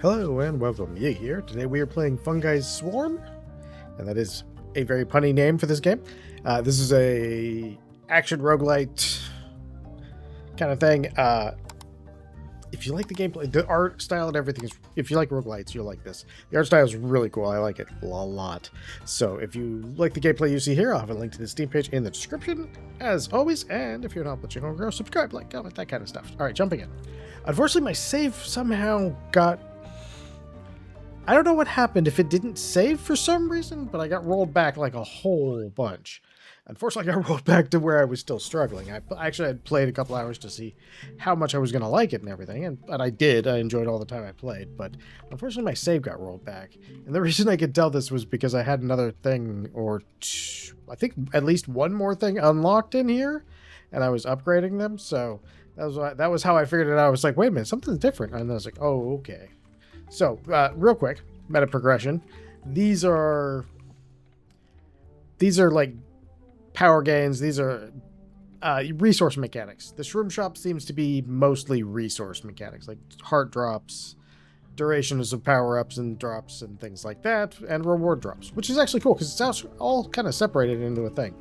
Hello and welcome, Ye here. Today we are playing Funguys Swarm, and that is a very punny name for this game. This is a action roguelite kind of thing. If you like the gameplay, the art style and everything is, if you like roguelites, you'll like this. The art style is really cool. I like it a lot. So if you like the gameplay you see here, I'll have a link to the Steam page in the description, as always. And if you're not the channel, girl, subscribe, like, comment, that kind of stuff. All right, jumping in. Unfortunately, my save somehow got... I don't know what happened if it didn't save for some reason, but I got rolled back like a whole bunch. Unfortunately, I got rolled back to where I was still struggling. I actually had played a couple hours to see how much I was going to like it and everything, and I did. I enjoyed all the time I played, but unfortunately my save got rolled back. And the reason I could tell this was because I had another thing, or two, I think at least one more thing unlocked in here, and I was upgrading them, so that was how I figured it out. I was like, wait a minute, something's different. And I was like, oh, okay. So, real quick, meta progression. These are like power gains. These are resource mechanics. The shroom shop seems to be mostly resource mechanics, like heart drops, durations of power-ups and drops and things like that, and reward drops, which is actually cool because it's all kind of separated into a thing.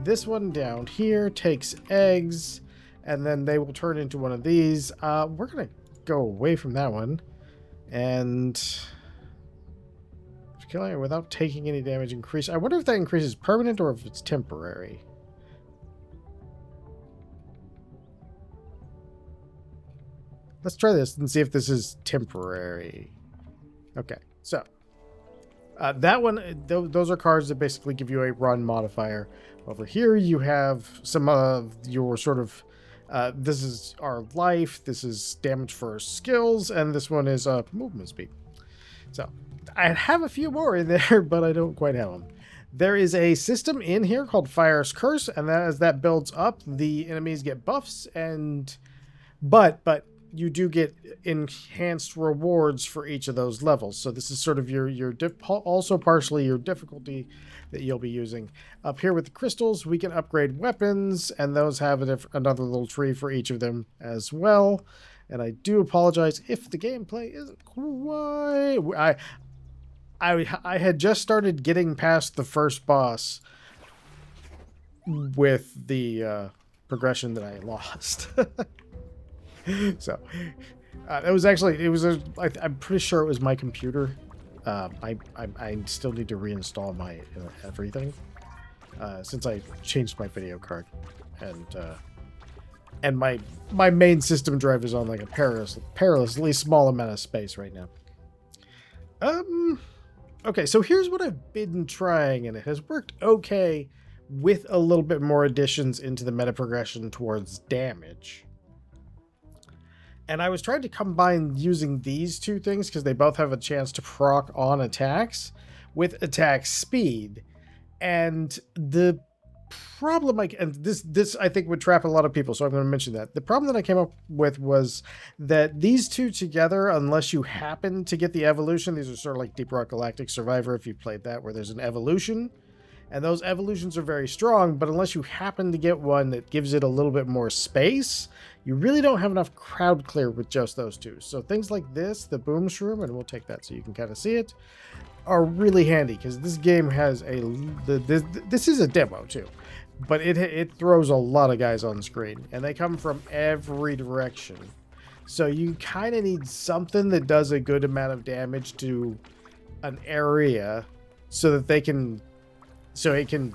This one down here takes eggs, and then they will turn into one of these. We're going to go away from that one. And killing it without taking any damage increase. I wonder if that increase is permanent or if it's temporary. Let's try this and see if this is temporary. Okay, so that one, those are cards that basically give you a run modifier. Over here you have some of your sort of this is our life, this is damage for our skills, and this one is movement speed. So I have a few more in there, but I don't quite have them. There is a system in here called Fire's Curse, and that as that builds up, the enemies get buffs, and but you do get enhanced rewards for each of those levels. So this is sort of your also partially your difficulty that you'll be using. Up here with the crystals, we can upgrade weapons, and those have another little tree for each of them as well. And I do apologize if the gameplay isn't quite... I had just started getting past the first boss with the progression that I lost. So I'm pretty sure it was my computer. I still need to reinstall my everything since I changed my video card, and my main system drive is on like a perilously small amount of space right now. Okay, so here's what I've been trying, and it has worked okay with a little bit more additions into the meta progression towards damage. And I was trying to combine using these two things because they both have a chance to proc on attacks with attack speed. And the problem, and this I think would trap a lot of people, so I'm going to mention that. The problem that I came up with was that these two together, unless you happen to get the evolution, these are sort of like Deep Rock Galactic Survivor if you played that, where there's an evolution. And those evolutions are very strong, but unless you happen to get one that gives it a little bit more space, you really don't have enough crowd clear with just those two. So things like this, the boom shroom, and we'll take that so you can kind of see it, are really handy because this game has this is a demo too, but it throws a lot of guys on screen, and they come from every direction. So you kind of need something that does a good amount of damage to an area so that it can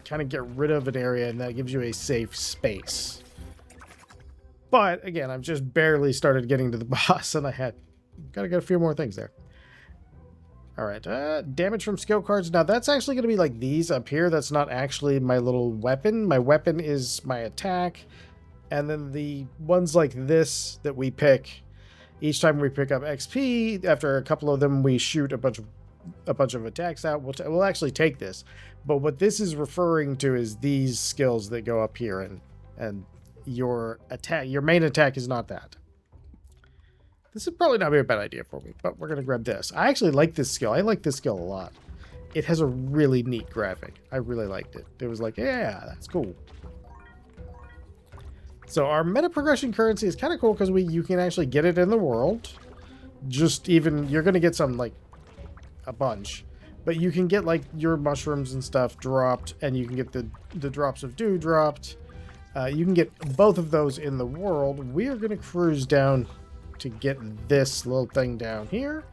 kind of get rid of an area, and that gives you a safe space. But again, I've just barely started getting to the boss, and I gotta get a few more things there. All right, damage from skill cards. Now that's actually going to be like these up here. That's not actually my little weapon. My weapon is my attack, and then the ones like this that we pick, each time we pick up XP, after a couple of them, we shoot a bunch of attacks out. We'll actually take this, but what this is referring to is these skills that go up here, and your main attack is not that. This would probably not be a bad idea for me, but we're going to grab this. I actually like this skill. I like this skill a lot. It has a really neat graphic. I really liked it. It was like, yeah, that's cool. So our meta progression currency is kind of cool because you can actually get it in the world. just even, you're going to get some, like, a bunch. But you can get, like, your mushrooms and stuff dropped, and you can get the drops of dew dropped. You can get both of those in the world. We are going to cruise down to get this little thing down here,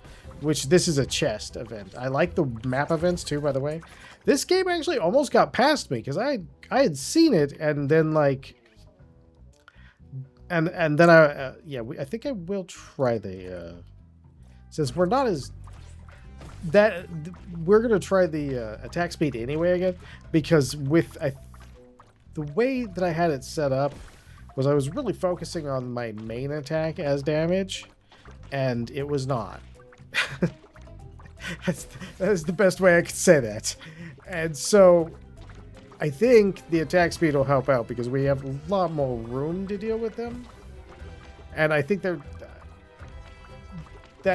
which this is a chest event. I like the map events too, by the way. This game actually almost got past me because I had seen it, and then like, and then I think I will try the since we're not as that we're gonna try the attack speed anyway again, because with the way that I had it set up was I was really focusing on my main attack as damage, and it was not. That's the best way I could say that. And so I think the attack speed will help out because we have a lot more room to deal with them. And I think that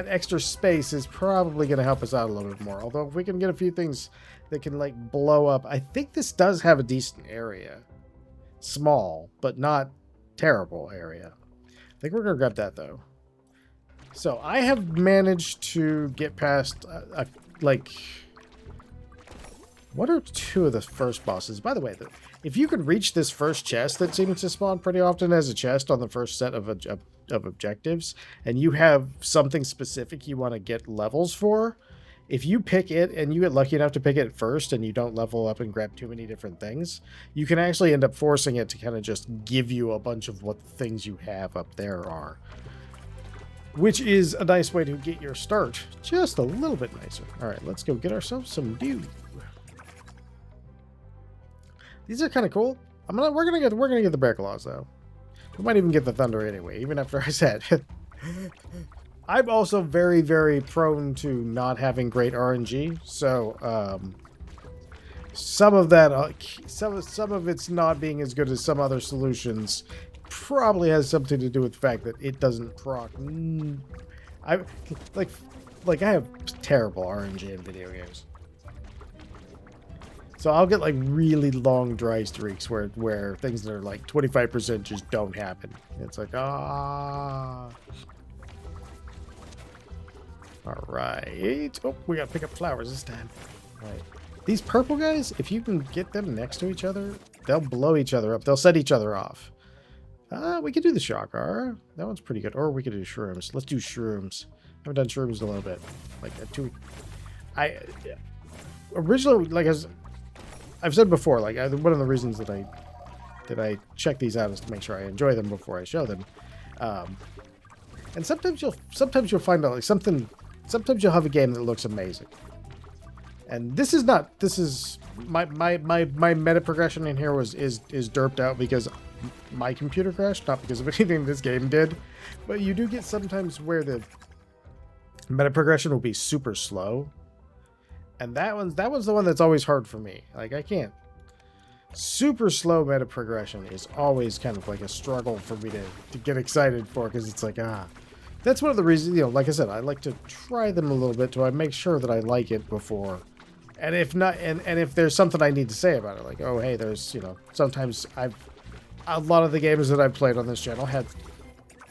extra space is probably going to help us out a little bit more. Although if we can get a few things that can like blow up, I think this does have a decent area. Small, but not terrible area. I think we're going to grab that though. So I have managed to get past like, what are two of the first bosses? By the way, if you can reach this first chest that seems to spawn pretty often as a chest on the first set of objectives, and you have something specific you want to get levels for, if you pick it and you get lucky enough to pick it first and you don't level up and grab too many different things, you can actually end up forcing it to kind of just give you a bunch of what the things you have up there are. Which is a nice way to get your start just a little bit nicer. All right, let's go get ourselves some dew. These are kind of cool. We're gonna get the bear claws though. We might even get the thunder anyway, even after I said. I'm also very, very prone to not having great RNG, so some of that, some of it's not being as good as some other solutions probably has something to do with the fact that it doesn't proc. I have terrible RNG in video games. So I'll get like really long dry streaks where things that are like 25% just don't happen. It's like, ah. All right. Oh, we gotta pick up flowers this time. All right. These purple guys, if you can get them next to each other, they'll blow each other up. They'll set each other off. We could do the shocker. That one's pretty good. Or we could do shrooms. Let's do shrooms. I haven't done shrooms in a little bit. Like originally, like as I've said before, like one of the reasons that I check these out is to make sure I enjoy them before I show them. And sometimes you'll find out like something. Sometimes you'll have a game that looks amazing. And this is my meta progression in here is derped out because my computer crashed, not because of anything this game did. But you do get sometimes where the meta progression will be super slow. And that one's the one that's always hard for me. Like I can't. Super slow meta progression is always kind of like a struggle for me to get excited for, because it's like, that's one of the reasons, like I said, I like to try them a little bit to make sure that I like it before. And if not, and if there's something I need to say about it, like, oh, hey, there's, sometimes a lot of the games that I've played on this channel had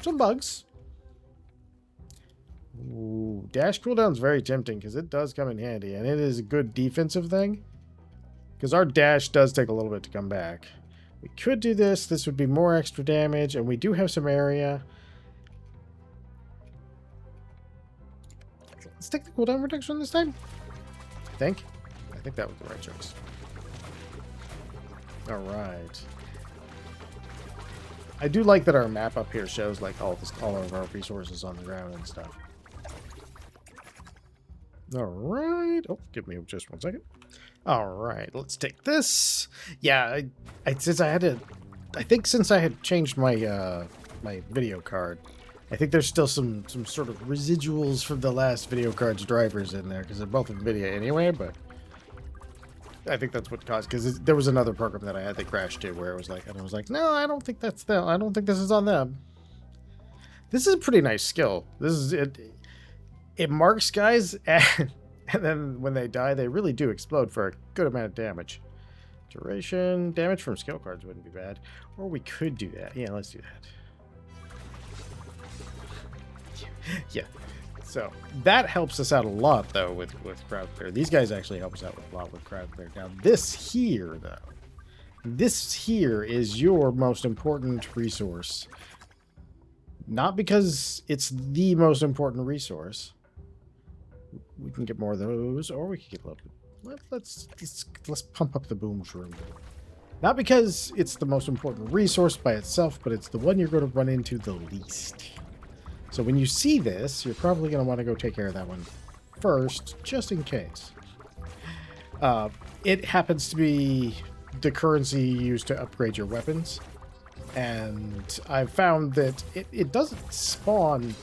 some bugs. Ooh, dash cooldown's very tempting because it does come in handy, and it is a good defensive thing. Because our dash does take a little bit to come back. We could do this. This would be more extra damage, and we do have some area. Let's take the cooldown reduction this time. I think that was the right choice. All right. I do like that our map up here shows like all of our resources on the ground and stuff. All right. Oh, give me just 1 second. All right, let's take this. Yeah, since I had changed my my video card, I think there's still some sort of residuals from the last video card's drivers in there because they're both NVIDIA anyway. But I think that's what caused, because there was another program that I had that crashed too, where it was like, and I was like, no, I don't think that's them. I don't think this is on them. This is a pretty nice skill. This is it. It marks guys and then when they die, they really do explode for a good amount of damage. Duration, damage from skill cards wouldn't be bad. Or we could do that. Yeah, let's do that. Yeah. So that helps us out a lot, though, with crowd clear. These guys actually help us out a lot with crowd clear. Now, this here, though, this here is your most important resource. Not because it's the most important resource. We can get more of those, or we can get a little bit. Let's pump up the boom shroom. Not because it's the most important resource by itself, but it's the one you're going to run into the least. So when you see this, you're probably going to want to go take care of that one first, just in case. It happens to be the currency used to upgrade your weapons. And I've found that it doesn't spawn...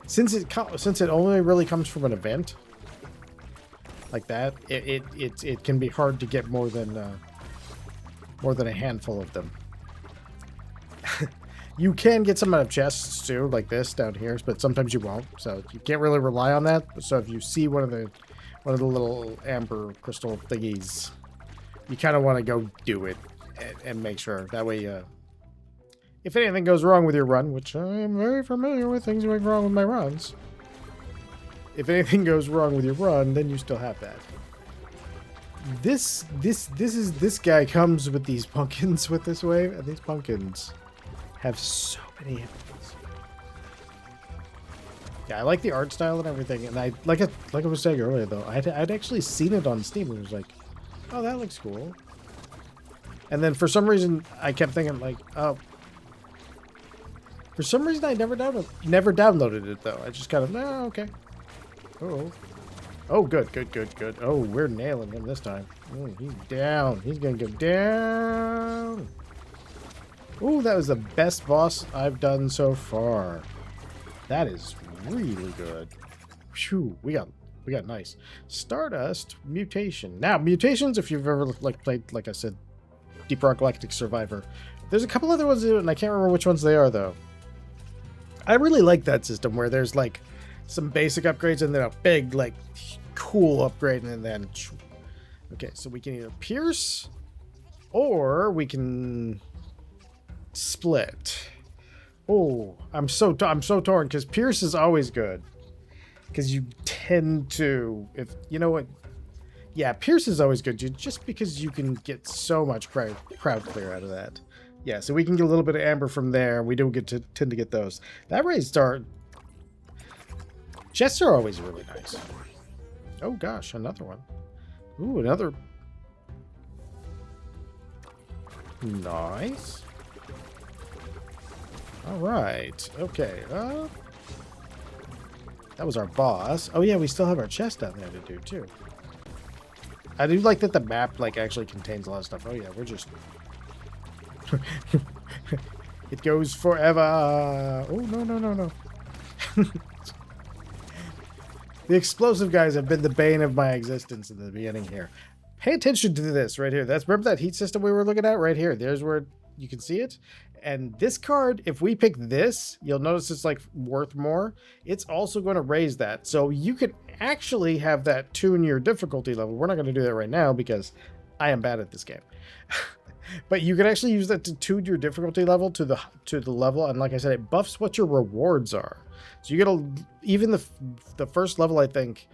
Since it only really comes from an event like that, it can be hard to get more than a handful of them. You can get some out of chests too, like this down here, but sometimes you won't. So you can't really rely on that. So if you see one of the little amber crystal thingies, you kind of want to go do it and make sure. That way, if anything goes wrong with your run, which I am very familiar with things going wrong with my runs. If anything goes wrong with your run, then you still have that. This guy comes with these pumpkins with this wave, and these pumpkins have so many enemies. Yeah, I like the art style and everything, and I like I was saying earlier though, I'd actually seen it on Steam and was like, oh, that looks cool. And then for some reason I kept thinking like, oh, for some reason I never downloaded it though. I just kind of, oh, okay. Oh, good. Oh, we're nailing him this time. Oh, he's down. He's gonna go down. Ooh, that was the best boss I've done so far. That is really good. Phew, we got nice. Stardust mutation. Now, mutations, if you've ever played, like I said, Deep Rock Galactic Survivor, there's a couple other ones to do, and I can't remember which ones they are though. I really like that system where there's like some basic upgrades and then a big like cool upgrade and then okay, so we can either pierce or we can split. Oh, I'm so torn because pierce is always good because you tend to, if you know what, yeah, pierce is always good just because you can get so much crowd clear out of that. Yeah, so we can get a little bit of amber from there. We don't tend to get those. That raised star chests are always really nice. Oh gosh, another one. Ooh, another. Nice. All right. Okay. That was our boss. Oh yeah, we still have our chest down there to do too. I do like that the map like actually contains a lot of stuff. Oh yeah, we're just. It goes forever. Oh no. The explosive guys have been the bane of my existence in the beginning here. Pay attention to this right here. Remember that heat system we were looking at right here. There's where you can see it. And this card, if we pick this, you'll notice it's like worth more. It's also going to raise that. So you can actually have that tune your difficulty level. We're not going to do that right now because I am bad at this game. But you can actually use that to tune your difficulty level to the level. And like I said, it buffs what your rewards are. So you get even the first level, I think,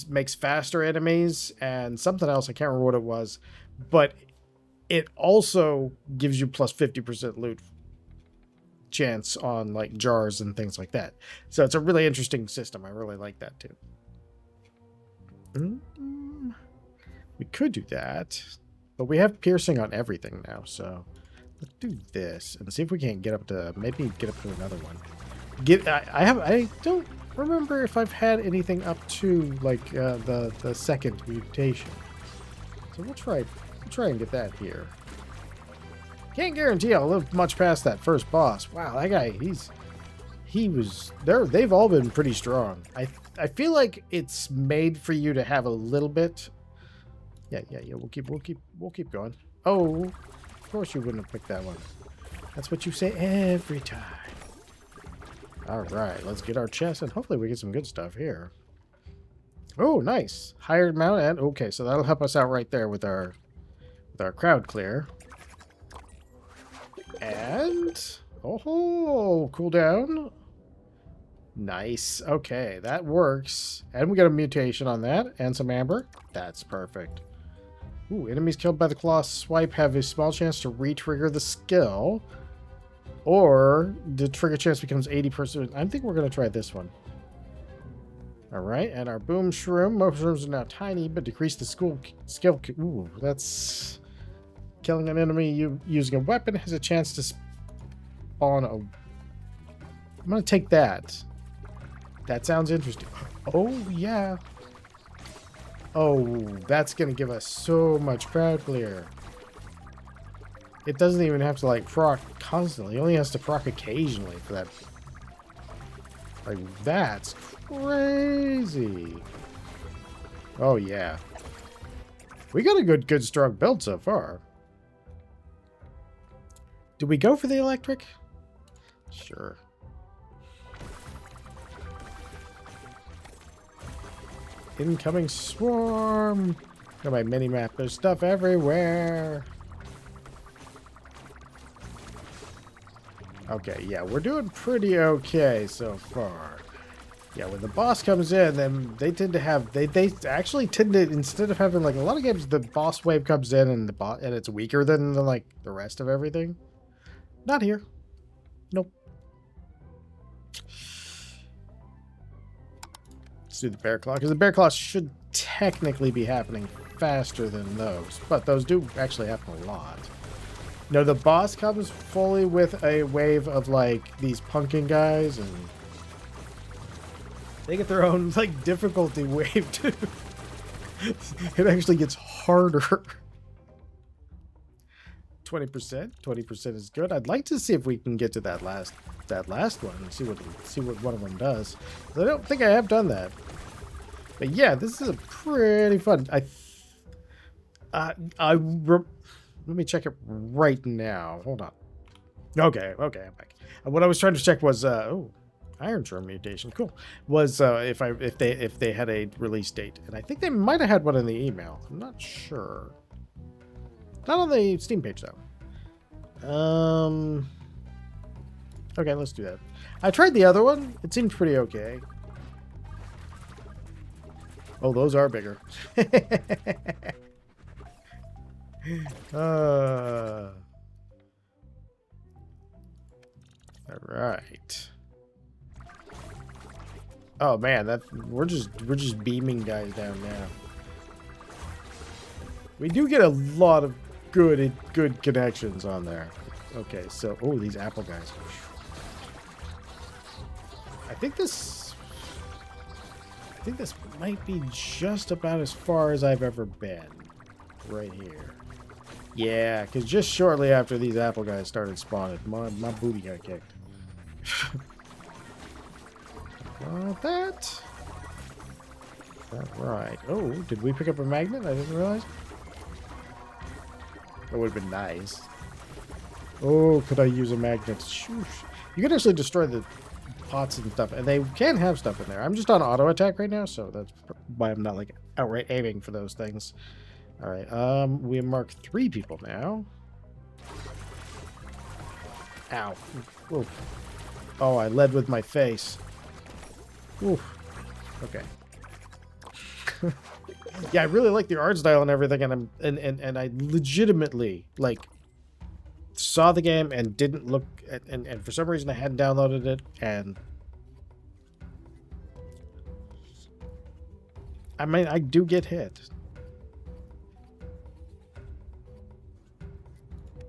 makes faster enemies and something else. I can't remember what it was, but it also gives you plus 50% loot chance on like jars and things like that. So it's a really interesting system. I really like that too. We could do that, but we have piercing on everything now. So let's do this and see if we can't get up to another one. I don't remember if I've had anything up to like the second mutation. So we'll try and get that here. Can't guarantee I'll live much past that first boss. Wow, that guy, they've all been pretty strong. I feel like it's made for you to have a little bit. Yeah, we'll keep going. Oh, of course you wouldn't have picked that one. That's what you say every time. All right, let's get our chest and hopefully we get some good stuff here. Oh, nice. Higher amount and okay, so that'll help us out right there with our crowd clear. And oh, cooldown. Nice. Okay, that works. And we got a mutation on that and some amber. That's perfect. Ooh, enemies killed by the claw swipe have a small chance to re-trigger the skill. Or the trigger chance becomes 80%. I think we're going to try this one. Alright, and our boom shroom. Most shrooms are now tiny, but decrease the skill. Ooh, that's... Killing an enemy using a weapon has a chance to spawn a... I'm going to take that. That sounds interesting. Oh, yeah. Oh, that's going to give us so much crowd clear. It doesn't even have to, like, proc constantly. It only has to proc occasionally for that. Like, that's crazy. Oh, yeah. We got a good strong build so far. Do we go for the electric? Sure. Incoming swarm. Got my mini map. There's stuff everywhere. Okay, yeah, we're doing pretty okay so far. Yeah, when the boss comes in, then they tend to have they actually tend to, instead of having like a lot of games, the boss wave comes in and and it's weaker than like the rest of everything. Not here. Nope. Let's do the bear claw, because the bear claw should technically be happening faster than those, but those do actually happen a lot. No, the boss comes fully with a wave of like these pumpkin guys, and they get their own like difficulty wave too. It actually gets harder. 20%. 20% is good. I'd like to see if we can get to that last one and see what one of them does. I don't think I have done that. But yeah, this is a pretty fun. Let me check it right now. Hold on. Okay, I'm back. What I was trying to check was Iron Shroom mutation. Cool. Was if they had a release date, and I think they might have had one in the email. I'm not sure. Not on the Steam page though. Okay, let's do that. I tried the other one. It seemed pretty okay. Oh, those are bigger. All right. Oh man, we're just beaming guys down now. We do get a lot of good connections on there. Okay, so these apple guys. I think this might be just about as far as I've ever been. Right here. Yeah, because just shortly after these apple guys started spawning, my booty got kicked. Got that. Right. Oh, did we pick up a magnet? I didn't realize. That would have been nice. Oh, could I use a magnet? Shoosh. You can actually destroy the pots and stuff, and they can have stuff in there. I'm just on auto attack right now, so that's why I'm not like outright aiming for those things. All right. We mark 3 people now. Ow. Oof. Oh, I led with my face. Oof. Okay. Yeah, I really like the art style and everything, and I legitimately like saw the game and didn't look at, and for some reason I hadn't downloaded it, and I mean I do get hit.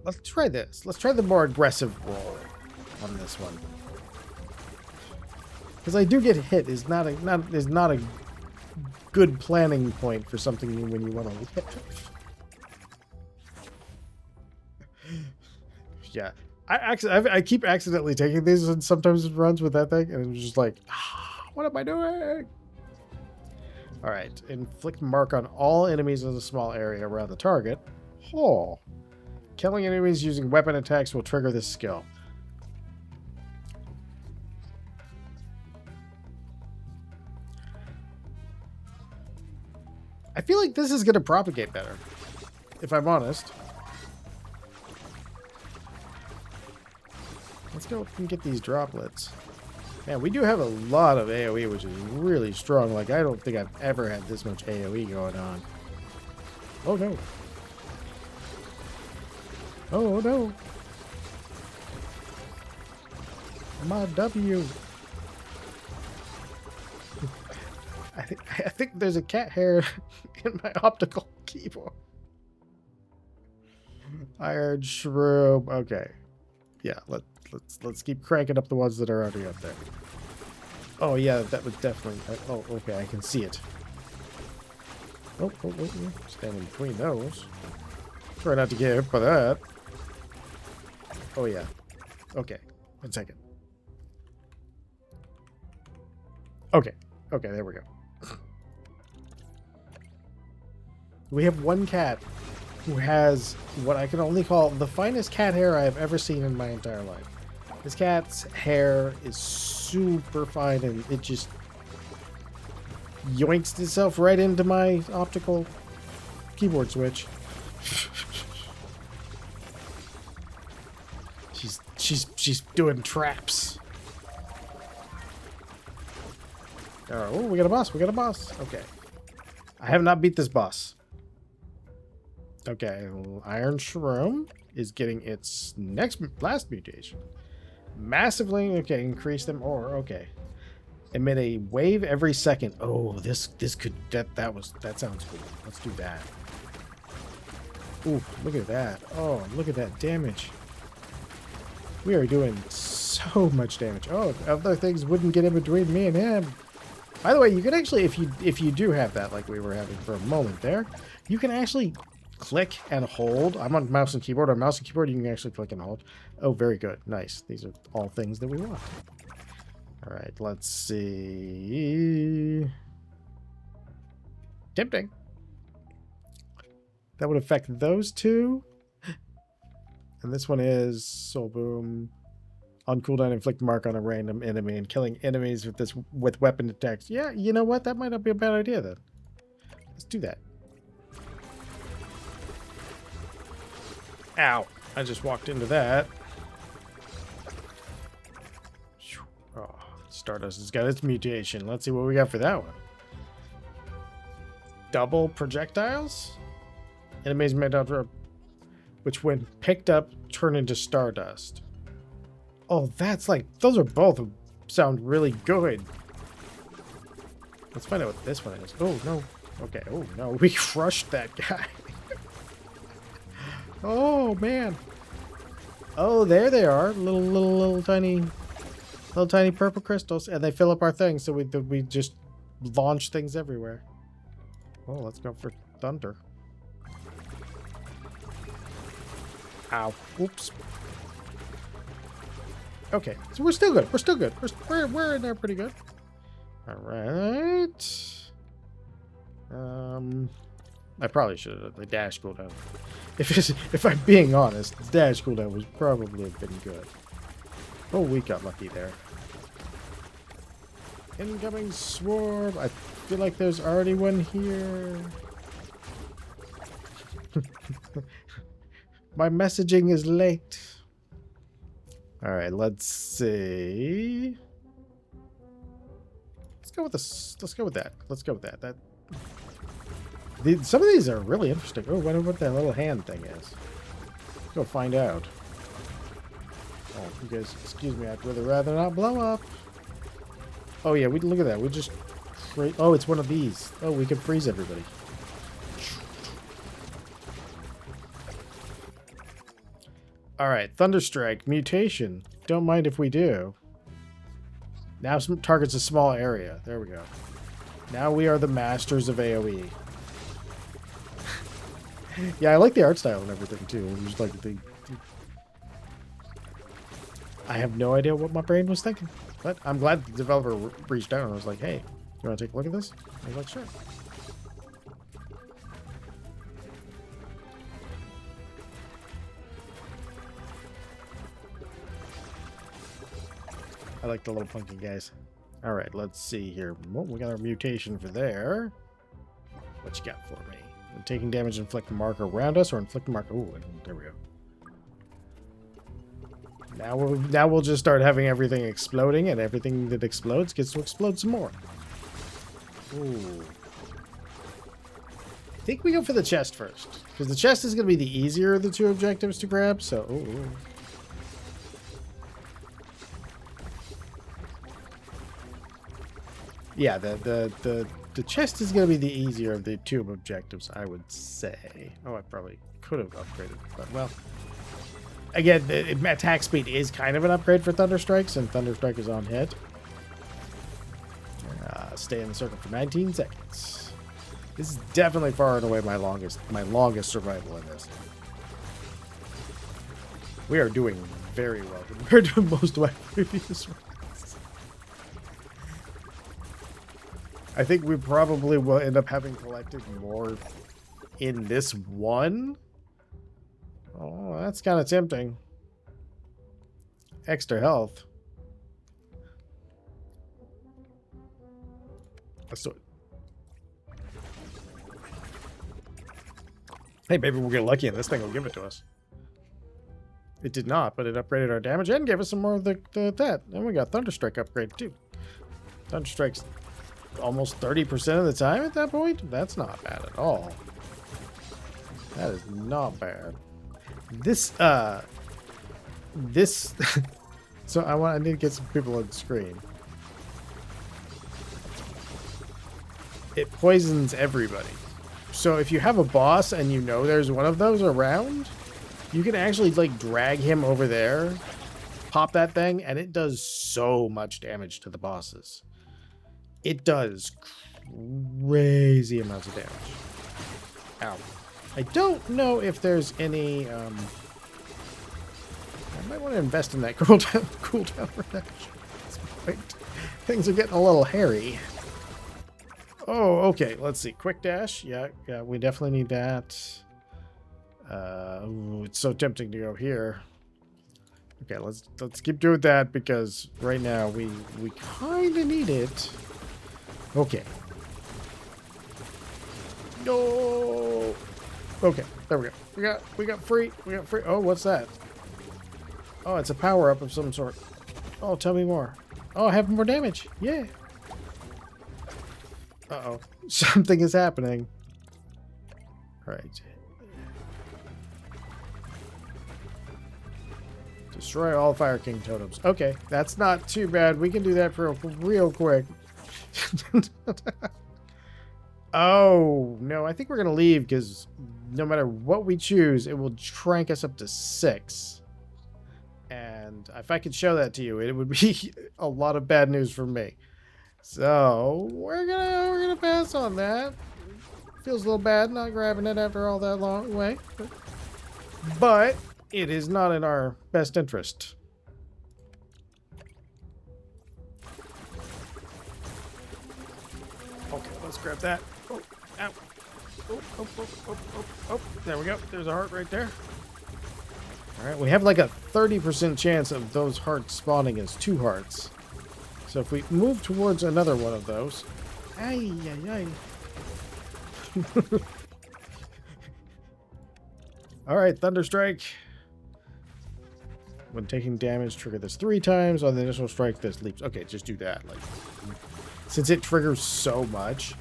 Let's try this. Let's try the more aggressive roll on this one, because I do get hit. Is not a good planning point for something when you want to live. Yeah, I keep accidentally taking these, and sometimes it runs with that thing, and it's just like, what am I doing? All right, inflict mark on all enemies in a small area around the target. Oh, killing enemies using weapon attacks will trigger this skill. I feel like this is going to propagate better, if I'm honest. Let's go and get these droplets. Man, we do have a lot of AoE, which is really strong. Like, I don't think I've ever had this much AoE going on. Oh, no. Oh, no. My W. I think there's a cat hair in my optical keyboard. Iron shroom. Okay. Yeah, let's keep cranking up the ones that are already up there. Oh yeah, that was definitely. Oh, okay, I can see it. Oh, standing between those. Try not to get hit by that. Oh yeah. Okay, 1 second. Okay, there we go. We have one cat who has what I can only call the finest cat hair I have ever seen in my entire life. This cat's hair is super fine and it just yoinks itself right into my optical keyboard switch. She's doing traps. Oh, we got a boss. Okay. I have not beat this boss. Okay, Iron Shroom is getting its last mutation. Massively, okay, increase them or okay. Emit a wave every second. Oh, this could that sounds cool. Let's do that. Ooh, look at that. Oh, look at that damage. We are doing so much damage. Oh, other things wouldn't get in between me and him. By the way, you can actually, if you do have that, like we were having for a moment there, you can actually click and hold. I'm on mouse and keyboard. On mouse and keyboard, you can actually click and hold. Oh, very good. Nice. These are all things that we want. All right, let's see. Tempting. That would affect those two. And this one is Soul Boom. On cooldown, inflict mark on a random enemy and killing enemies with weapon attacks. Yeah, you know what? That might not be a bad idea then. Let's do that. Ow. I just walked into that. Oh, Stardust has got its mutation. Let's see what we got for that one. Double projectiles? Enemies made out of which when picked up turn into Stardust. Oh, that's like, those are both sound really good. Let's find out what this one is. Oh, no. Okay. Oh, no. We crushed that guy. Oh, man. Oh, there they are. Little tiny purple crystals. And they fill up our thing. So we just launch things everywhere. Oh, let's go for thunder. Ow. Oops. Okay, so we're still good. We're in there pretty good. All right. I probably should have done the dash cooldown. If I'm being honest, the dash cooldown was probably been good. Oh, we got lucky there. Incoming swarm. I feel like there's already one here. My messaging is late. All right, let's see. Let's go with this. Let's go with that. Some of these are really interesting. Oh, I wonder what that little hand thing is. Let's go find out. Oh, you guys, excuse me. I'd rather not blow up. Oh yeah, we look at that. We just. Oh, it's one of these. Oh, we can freeze everybody. Alright, Thunderstrike, mutation. Don't mind if we do. Now some targets a small area. There we go. Now we are the masters of AoE. Yeah, I like the art style and everything too. Just like I have no idea what my brain was thinking. But I'm glad the developer reached out and was like, hey, you want to take a look at this? I was like, sure. I like the little punky guys. All right, let's see here. Well, we got our mutation for there. What you got for me? Taking damage, inflict a mark around us, or inflict a mark. Oh, there we go. Now we'll just start having everything exploding, and everything that explodes gets to explode some more. Ooh. I think we go for the chest first, because the chest is going to be the easier of the two objectives to grab. So, ooh. Yeah, the chest is going to be the easier of the two objectives, I would say. Oh, I probably could have upgraded, but well. Again, attack speed is kind of an upgrade for Thunderstrikes, and Thunderstrike is on hit. Stay in the circle for 19 seconds. This is definitely far and away my longest survival in this. We are doing very well compared to most of my previous runs. I think we probably will end up having collected more in this one. Oh, that's kind of tempting. Extra health. Let's do it. Hey, maybe we'll get lucky and this thing will give it to us. It did not, but it upgraded our damage and gave us some more of that. And we got Thunderstrike upgrade too. Thunderstrike's almost 30% of the time at that point? That's not bad at all. That is not bad. This so I need to get some people on the screen. It poisons everybody. So if you have a boss and you know there's one of those around, you can actually like drag him over there, pop that thing, and it does so much damage to the bosses. It does crazy amounts of damage. Ow. I don't know if there's any, I might want to invest in that cooldown reduction at this point. Things are getting a little hairy. Oh, okay, let's see. Quick dash. Yeah, we definitely need that. Ooh, it's so tempting to go here. Okay, let's keep doing that because right now we kind of need it. Okay. No. Okay, there we go. We got free. Oh, what's that? Oh, it's a power up of some sort. Oh, tell me more. Oh, I have more damage. Yeah. Uh-oh. Something is happening. All right. Destroy all Fireking totems. Okay, that's not too bad. We can do that for real quick. Oh, no, I think we're going to leave because no matter what we choose, it will crank us up to 6. And if I could show that to you, it would be a lot of bad news for me. So we're gonna pass on that. Feels a little bad not grabbing it after all that long way. But it is not in our best interest. Okay, let's grab that. Oh, ow. Oh, there we go. There's a heart right there. Alright, we have like a 30% chance of those hearts spawning as 2 hearts. So if we move towards another one of those... Ay. Alright, Thunderstrike. When taking damage, trigger this 3 times. On the initial strike, this leaps. Okay, just do that. Like, since it triggers so much,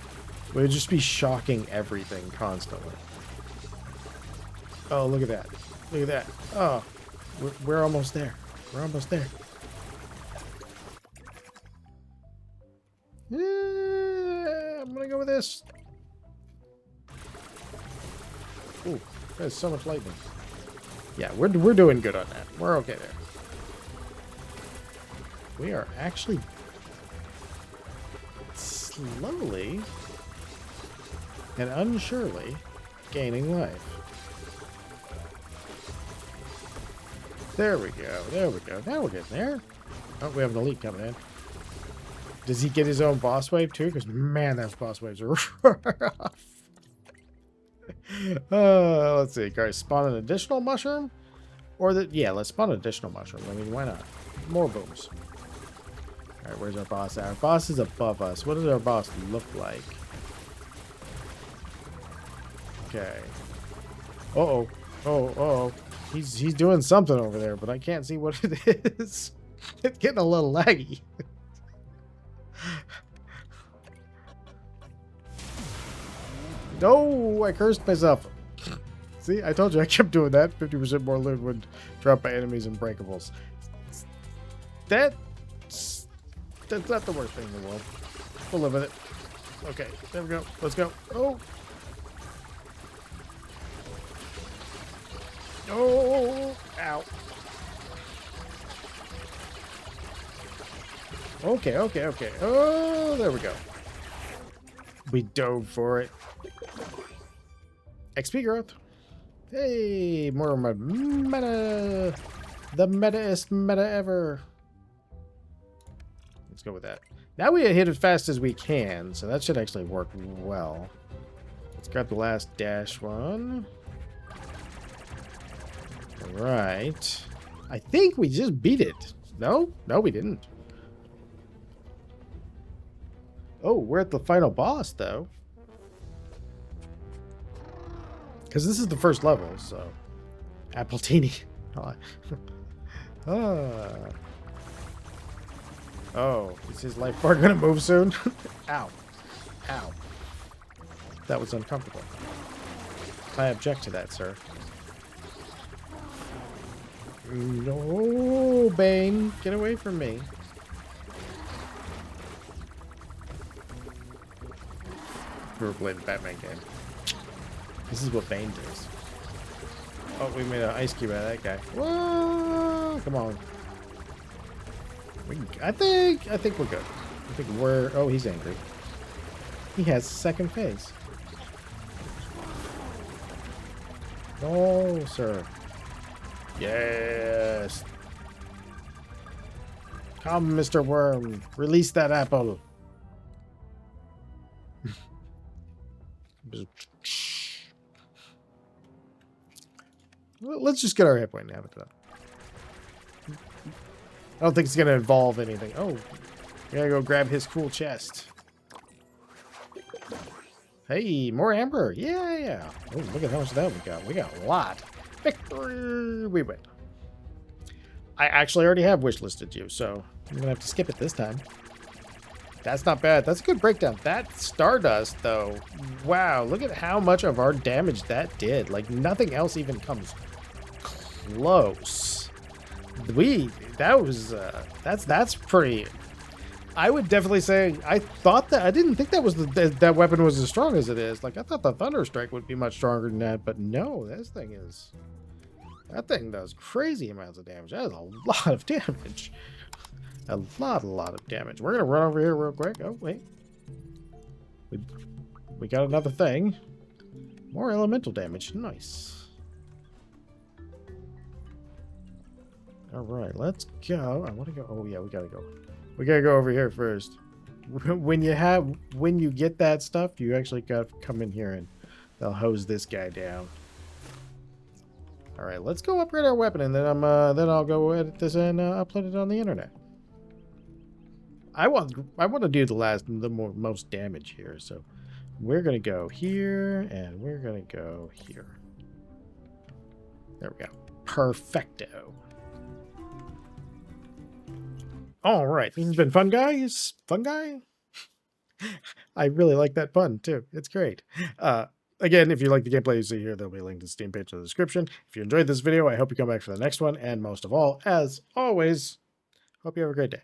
it would just be shocking everything constantly. Oh, look at that. Look at that. Oh, we're almost there. We're almost there. Yeah, I'm gonna go with this. Ooh, there's so much lightning. Yeah, we're doing good on that. We're okay there. We are actually slowly and unsurely gaining life. There we go. There we go. Now we're getting there. Oh, we have an elite coming in. Does he get his own boss wave too? Because man, those boss waves are rough. Let's see. Guys, spawn an additional mushroom, or yeah, let's spawn an additional mushroom. I mean, why not? More booms. All right, where's our boss at? Our boss is above us. What does our boss look like? Okay. Uh-oh. Oh. He's doing something over there, but I can't see what it is. It's getting a little laggy. No, I cursed myself. See, I told you I kept doing that. 50% more loot would drop by enemies and breakables. That's not the worst thing in the world. We'll live with it. Okay, there we go. Let's go. Oh. Oh. Ow. Okay, okay, okay. Oh, there we go. We dove for it. XP growth. Hey, more of my meta. The meta-est meta ever. Let's go with that. Now we hit as fast as we can, so that should actually work well. Let's grab the last dash one. Alright. I think we just beat it. No? No, we didn't. Oh, we're at the final boss, though. Because this is the first level, so... Appletini. Oh, is his life bar gonna move soon? Ow. Ow. That was uncomfortable. I object to that, sir. No, Bane. Get away from me. We're playing the Batman game. This is what Bane does. Oh, we made an ice cube out of that guy. Whoa! Come on. I think we're good. I think we're... Oh, he's angry. He has second phase. Oh, sir. Yes. Come, Mr. Worm. Release that apple. Well, let's just get our hit point and have it done. I don't think it's going to involve anything. Oh, we gotta go grab his cool chest. Hey, more amber. Yeah. Oh, look at how much of that we got. We got a lot. Victory! We win. I actually already have wishlisted you, so I'm going to have to skip it this time. That's not bad. That's a good breakdown. That Stardust, though, wow, look at how much of our damage that did. Like, nothing else even comes close. That's pretty... I would definitely say, I didn't think that was that weapon was as strong as it is. Like, I thought the Thunder Strike would be much stronger than that, but no, that thing does crazy amounts of damage. That is a lot of damage. A lot of damage. We're gonna run over here real quick. Oh, wait. We got another thing. More elemental damage. Nice. Alright, let's go. I want to go. Oh, yeah, we gotta go. We gotta go over here first. When you get that stuff, you actually got to come in here and they'll hose this guy down. Alright, let's go upgrade our weapon, and then I'll go edit this and upload it on the internet. I want to do the most damage here, so we're gonna go here and we're gonna go here. There we go. Perfecto. All right, this has been Funguys. Funguy. I really like that pun too. It's great. Again, if you like the gameplay you see here, there'll be a link to the Steam page in the description. If you enjoyed this video, I hope you come back for the next one, and most of all, as always, hope you have a great day.